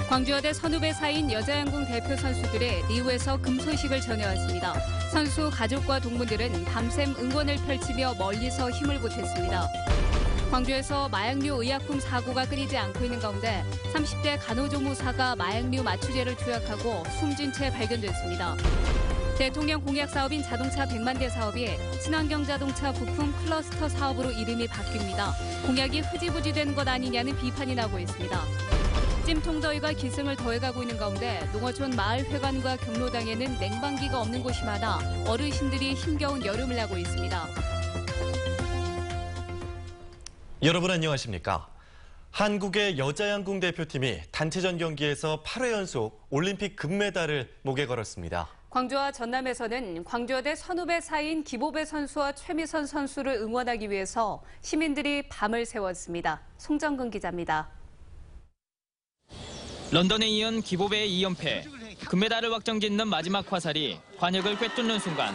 광주여대 선후배 사이인 여자양궁 대표 선수들의 리우에서 금소식을 전해왔습니다. 선수 가족과 동문들은 밤샘 응원을 펼치며 멀리서 힘을 보탰습니다. 광주에서 마약류 의약품 사고가 끊이지 않고 있는 가운데 30대 간호조무사가 마약류 마취제를 투약하고 숨진 채 발견됐습니다. 대통령 공약 사업인 자동차 100만 대 사업이 친환경 자동차 부품 클러스터 사업으로 이름이 바뀝니다. 공약이 흐지부지되는 것 아니냐는 비판이 나오고 있습니다. 찜통더위가 기승을 더해가고 있는 가운데 농어촌 마을회관과 경로당에는 냉방기가 없는 곳이 많아 어르신들이 힘겨운 여름을 나고 있습니다. 여러분 안녕하십니까? 한국의 여자양궁 대표팀이 단체전 경기에서 8회 연속 올림픽 금메달을 목에 걸었습니다. 광주와 전남에서는 광주여대 선후배 사이인 기보배 선수와 최미선 선수를 응원하기 위해서 시민들이 밤을 새웠습니다. 송정근 기자입니다. 런던에 이은 기보배의 2연패, 금메달을 확정짓는 마지막 화살이 관역을 꿰뚫는 순간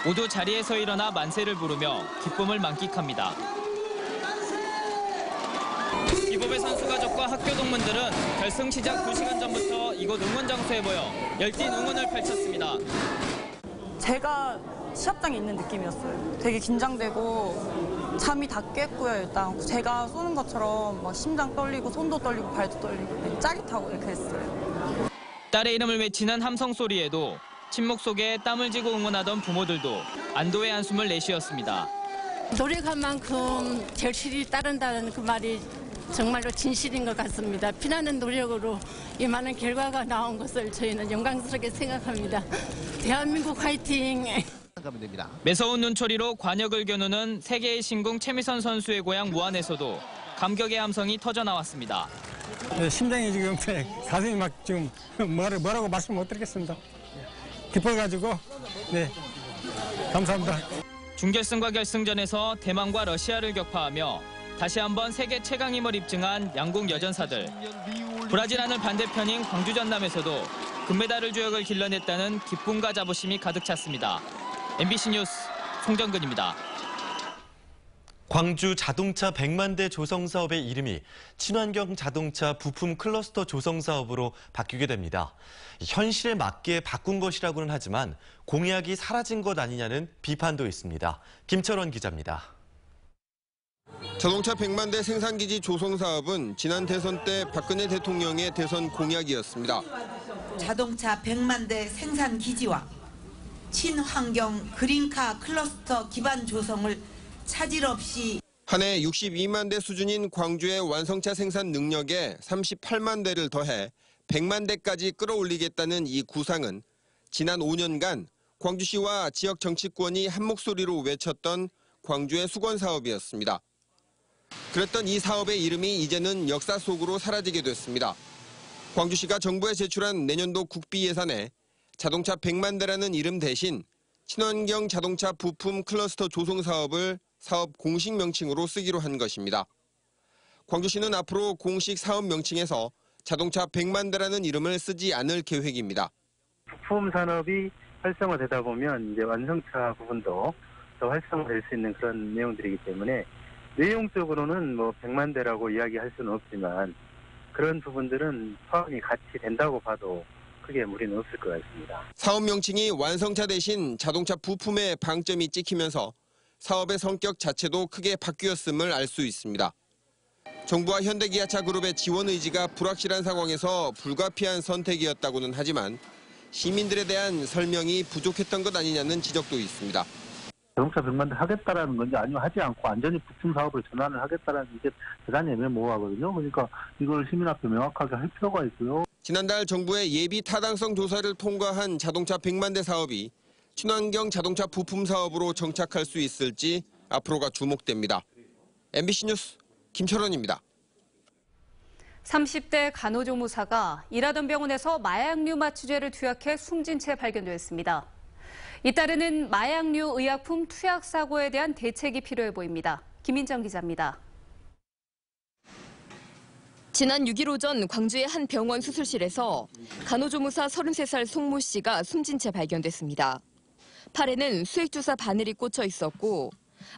모두 자리에서 일어나 만세를 부르며 기쁨을 만끽합니다. 기보배 선수 가족과 학교 동문들은 결승 시작 2시간 전부터 이곳 응원 장소에 모여 열띤 응원을 펼쳤습니다. 제가 시합장에 있는 느낌이었어요. 되게 긴장되고 잠이 다 깼고요. 일단 제가 쏘는 것처럼 막 심장 떨리고 손도 떨리고 발도 떨리고 짜릿하고 이렇게 했어요. 딸의 이름을 외치는 함성 소리에도 침묵 속에 땀을 쥐고 응원하던 부모들도 안도의 한숨을 내쉬었습니다. 노력한 만큼 결실이 따른다는 그 말이 정말로 진실인 것 같습니다. 피나는 노력으로 이 많은 결과가 나온 것을 저희는 영광스럽게 생각합니다. 대한민국 화이팅! 매서운 눈초리로 관역을 겨누는 세계의 신궁 최미선 선수의 고향 무안에서도 감격의 함성이 터져 나왔습니다. 네, 심장이 지금 가슴이 막 지금 뭐라고 말씀 못 드리겠습니다. 기뻐가지고 네 감사합니다. 준결승과 결승전에서 대만과 러시아를 격파하며 다시 한번 세계 최강힘을 입증한 양궁 여전사들. 브라질 하늘 반대편인 광주 전남에서도 금메달을 주역을 길러냈다는 기쁨과 자부심이 가득 찼습니다. MBC 뉴스 송정근입니다. 광주 자동차 100만 대 조성 사업의 이름이 친환경 자동차 부품 클러스터 조성 사업으로 바뀌게 됩니다. 현실에 맞게 바꾼 것이라고는 하지만 공약이 사라진 것 아니냐는 비판도 있습니다. 김철원 기자입니다. 자동차 100만 대 생산기지 조성 사업은 지난 대선 때 박근혜 대통령의 대선 공약이었습니다. 자동차 100만 대 생산기지와 친환경 그린카 클러스터 기반 조성을 차질 없이 한 해 62만 대 수준인 광주의 완성차 생산 능력에 38만 대를 더해 100만 대까지 끌어올리겠다는 이 구상은 지난 5년간 광주시와 지역 정치권이 한 목소리로 외쳤던 광주의 수건 사업이었습니다. 그랬던 이 사업의 이름이 이제는 역사 속으로 사라지게 됐습니다. 광주시가 정부에 제출한 내년도 국비 예산에 자동차 100만 대라는 이름 대신 친환경 자동차 부품 클러스터 조성 사업을 사업 공식 명칭으로 쓰기로 한 것입니다. 광주시는 앞으로 공식 사업 명칭에서 자동차 100만 대라는 이름을 쓰지 않을 계획입니다. 부품 산업이 활성화되다 보면 이제 완성차 부분도 더 활성화될 수 있는 그런 내용들이기 때문에 내용적으로는 100만 대라고 이야기할 수는 없지만 그런 부분들은 포함이 같이 된다고 봐도 크게 무리는 없을 것 같습니다. 사업 명칭이 완성차 대신 자동차 부품에 방점이 찍히면서 사업의 성격 자체도 크게 바뀌었음을 알 수 있습니다. 정부와 현대기아차 그룹의 지원 의지가 불확실한 상황에서 불가피한 선택이었다고는 하지만 시민들에 대한 설명이 부족했던 것 아니냐는 지적도 있습니다. 자동차 100만 대 하겠다라는 건지 아니면 하지 않고 완전히 부품 사업을 전환을 하겠다라는 게 대단히 애매모호하거든요. 그러니까 이걸 시민 앞에 명확하게 할 필요가 있고요. 지난달 정부의 예비 타당성 조사를 통과한 자동차 100만 대 사업이 친환경 자동차 부품 사업으로 정착할 수 있을지 앞으로가 주목됩니다. MBC 뉴스 김철원입니다. 30대 간호조무사가 일하던 병원에서 마약류 마취제를 투약해 숨진 채 발견됐습니다. 잇따르는 마약류 의약품 투약 사고에 대한 대책이 필요해 보입니다. 김민정 기자입니다. 지난 6일 오전 광주의 한 병원 수술실에서 간호조무사 33살 송모 씨가 숨진 채 발견됐습니다. 팔에는 수액주사 바늘이 꽂혀 있었고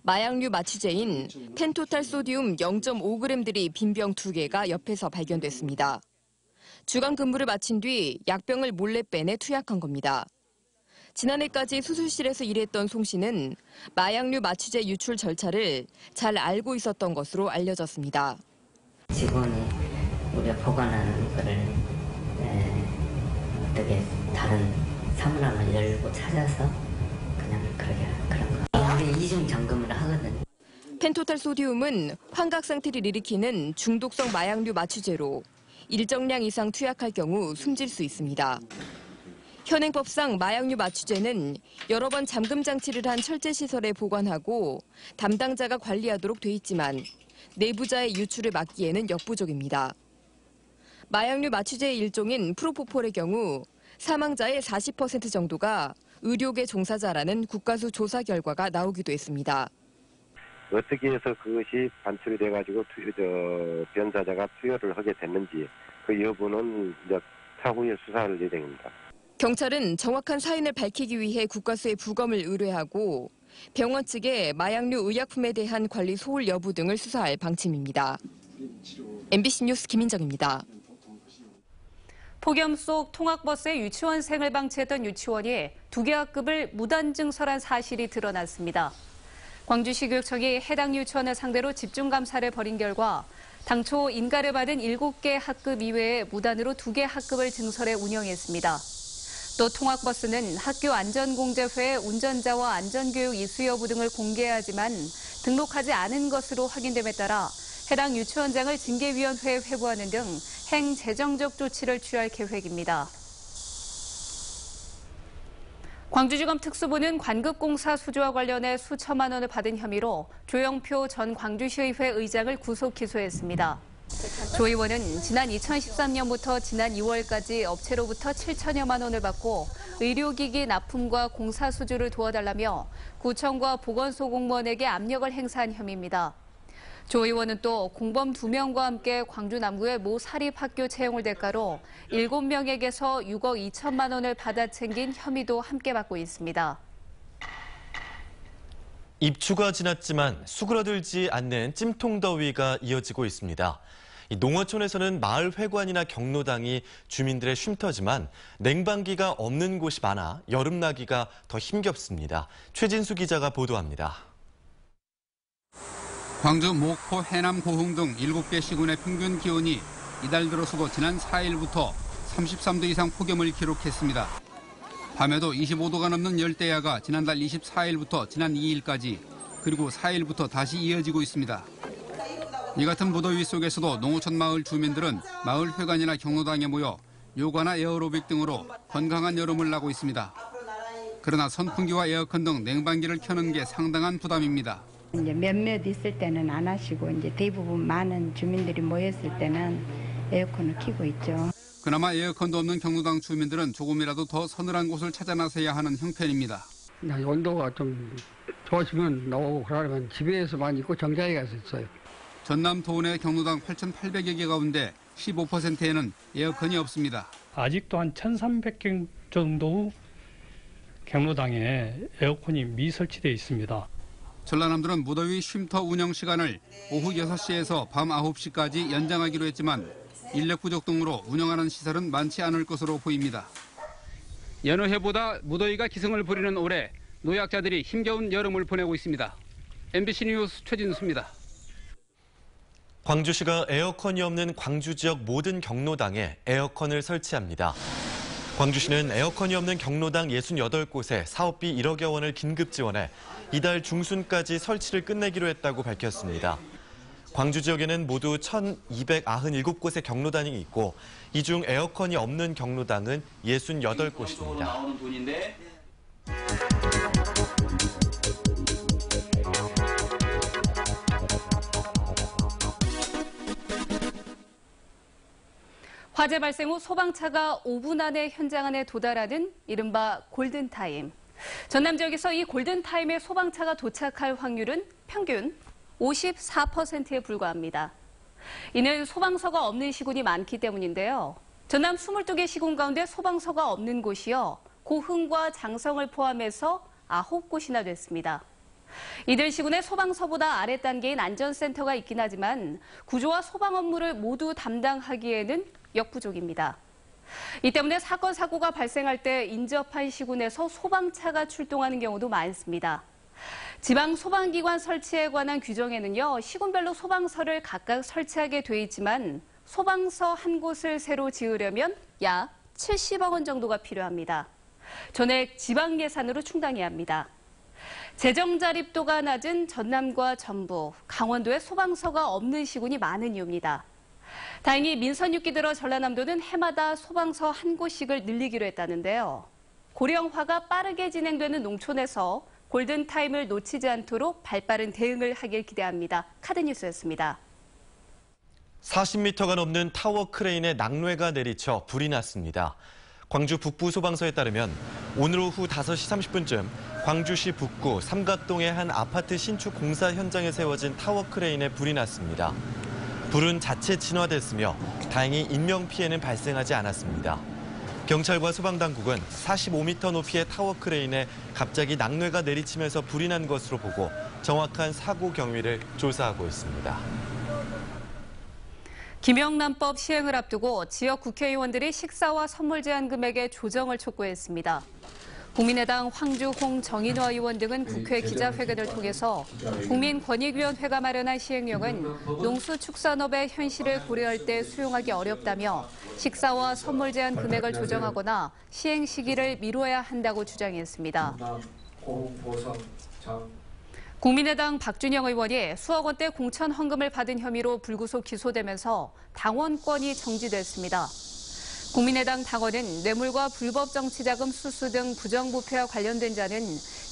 마약류 마취제인 펜토탈 소디움 0.5g들이 빈 병 2개가 옆에서 발견됐습니다. 주간 근무를 마친 뒤 약병을 몰래 빼내 투약한 겁니다. 지난해까지 수술실에서 일했던 송 씨는 마약류 마취제 유출 절차를 잘 알고 있었던 것으로 알려졌습니다. 직원이 우리가 보관하는 거를 어떻게 다른 사물함을 열고 찾아서 그냥 그런 거. 우리 이중 점검을 하거든요. 펜토탈 소디움은 환각 상태를 일으키는 중독성 마약류 마취제로 일정량 이상 투약할 경우 숨질 수 있습니다. 현행법상 마약류 마취제는 여러 번 잠금 장치를 한 철제 시설에 보관하고 담당자가 관리하도록 돼 있지만 내부자의 유출을 막기에는 역부족입니다. 마약류 마취제의 일종인 프로포폴의 경우 사망자의 40% 정도가 의료계 종사자라는 국가수 조사 결과가 나오기도 했습니다. 어떻게 해서 그것이 반출이 돼가지고 변사자가 투여를 하게 됐는지 그 여부는 이제 차후에 수사할 예정입니다. 경찰은 정확한 사인을 밝히기 위해 국가수에 부검을 의뢰하고 병원 측에 마약류 의약품에 대한 관리 소홀 여부 등을 수사할 방침입니다. MBC 뉴스 김민정입니다. 폭염 속 통학버스에 유치원생을 방치했던 유치원이 2개 학급을 무단 증설한 사실이 드러났습니다. 광주시 교육청이 해당 유치원을 상대로 집중감사를 벌인 결과 당초 인가를 받은 7개 학급 이외에 무단으로 2개 학급을 증설해 운영했습니다. 또 통학버스는 학교 안전공제회의 운전자와 안전교육 이수 여부 등을 공개하지만 등록하지 않은 것으로 확인됨에 따라 해당 유치원장을 징계위원회에 회부하는 등 행재정적 조치를 취할 계획입니다. 광주지검 특수부는 관급공사 수주와 관련해 수천만 원을 받은 혐의로 조영표 전 광주시의회 의장을 구속 기소했습니다. 조 의원은 지난 2013년부터 지난 2월까지 업체로부터 7천여만 원을 받고 의료기기 납품과 공사 수주를 도와달라며 구청과 보건소 공무원에게 압력을 행사한 혐의입니다. 조 의원은 또 공범 2명과 함께 광주 남구의 모 사립학교 채용을 대가로 7명에게서 6억 2천만 원을 받아 챙긴 혐의도 함께 받고 있습니다. 입추가 지났지만 수그러들지 않는 찜통더위가 이어지고 있습니다. 농어촌에서는 마을 회관이나 경로당이 주민들의 쉼터지만 냉방기가 없는 곳이 많아 여름나기가 더 힘겹습니다. 최진수 기자가 보도합니다. 광주, 목포, 해남, 고흥 등 7개 시군의 평균 기온이 이달 들어서도 지난 4일부터 33도 이상 폭염을 기록했습니다. 밤에도 25도가 넘는 열대야가 지난달 24일부터 지난 2일까지 그리고 4일부터 다시 이어지고 있습니다. 이 같은 무더위 속에서도 농어촌 마을 주민들은 마을 회관이나 경로당에 모여 요가나 에어로빅 등으로 건강한 여름을 나고 있습니다. 그러나 선풍기와 에어컨 등 냉방기를 켜는 게 상당한 부담입니다. 이제 몇몇 있을 때는 안 하시고 이제 대부분 많은 주민들이 모였을 때는 에어컨을 켜고 있죠. 그나마 에어컨도 없는 경로당 주민들은 조금이라도 더 서늘한 곳을 찾아 나서야 하는 형편입니다. 온도가 좀 좋아지면 나오고 그러면 집에서만 있고 정자에 가서 있어요. 전남 도원의 경로당 8,800여 개 가운데 15%에는 에어컨이 없습니다. 아직도 한 1,300개 정도 경로당에 에어컨이 미설치되어 있습니다. 전라남도는 무더위 쉼터 운영 시간을 오후 6시에서 밤 9시까지 연장하기로 했지만 인력 부족 등으로 운영하는 시설은 많지 않을 것으로 보입니다. 여느 해보다 무더위가 기승을 부리는 올해 노약자들이 힘겨운 여름을 보내고 있습니다. MBC 뉴스 최진수입니다. 광주시가 에어컨이 없는 광주 지역 모든 경로당에 에어컨을 설치합니다. 광주시는 에어컨이 없는 경로당 68곳에 사업비 1억여 원을 긴급 지원해 이달 중순까지 설치를 끝내기로 했다고 밝혔습니다. 광주 지역에는 모두 1,297곳의 경로당이 있고 이 중 에어컨이 없는 경로당은 68곳입니다. 화재 발생 후 소방차가 5분 안에 현장 안에 도달하는 이른바 골든타임. 전남 지역에서 이 골든타임에 소방차가 도착할 확률은 평균 54%에 불과합니다. 이는 소방서가 없는 시군이 많기 때문인데요. 전남 22개 시군 가운데 소방서가 없는 곳이요. 고흥과 장성을 포함해서 9곳이나 됐습니다. 이들 시군에 소방서보다 아래 단계인 안전센터가 있긴 하지만 구조와 소방 업무를 모두 담당하기에는 역부족입니다. 이 때문에 사건, 사고가 발생할 때 인접한 시군에서 소방차가 출동하는 경우도 많습니다. 지방 소방기관 설치에 관한 규정에는요, 시군별로 소방서를 각각 설치하게 돼 있지만 소방서 한 곳을 새로 지으려면 약 70억 원 정도가 필요합니다. 전액 지방 예산으로 충당해야 합니다. 재정 자립도가 낮은 전남과 전북, 강원도에 소방서가 없는 시군이 많은 이유입니다. 다행히 민선 6기 들어 전라남도는 해마다 소방서 한 곳씩을 늘리기로 했다는데요. 고령화가 빠르게 진행되는 농촌에서 골든타임을 놓치지 않도록 발빠른 대응을 하길 기대합니다. 카드뉴스였습니다. 40m가 넘는 타워 크레인에 낙뢰가 내리쳐 불이 났습니다. 광주 북부 소방서에 따르면 오늘 오후 5시 30분쯤 광주시 북구 삼각동의 한 아파트 신축 공사 현장에 세워진 타워 크레인에 불이 났습니다. 불은 자체 진화됐으며 다행히 인명피해는 발생하지 않았습니다. 경찰과 소방당국은 45m 높이의 타워 크레인에 갑자기 낙뢰가 내리치면서 불이 난 것으로 보고 정확한 사고 경위를 조사하고 있습니다. 김영란법 시행을 앞두고 지역 국회의원들이 식사와 선물 제한 금액의 조정을 촉구했습니다. 국민의당 황주 홍정인화 의원 등은 국회 기자회견을 통해서 국민권익위원회가 마련한 시행령은 농수축산업의 현실을 고려할 때 수용하기 어렵다며 식사와 선물 제한 금액을 조정하거나 시행 시기를 미뤄야 한다고 주장했습니다. 국민의당 박준영 의원이 수억 원대 공천 헌금을 받은 혐의로 불구속 기소되면서 당원권이 정지됐습니다. 국민의당 당원은 뇌물과 불법 정치자금 수수 등 부정부패와 관련된 자는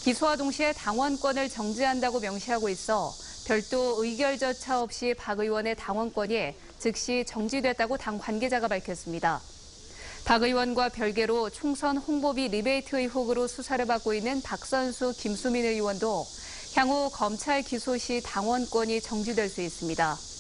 기소와 동시에 당원권을 정지한다고 명시하고 있어 별도 의결조차 없이 박 의원의 당원권이 즉시 정지됐다고 당 관계자가 밝혔습니다. 박 의원과 별개로 총선 홍보비 리베이트 의혹으로 수사를 받고 있는 박선수, 김수민 의원도 향후 검찰 기소 시 당원권이 정지될 수 있습니다.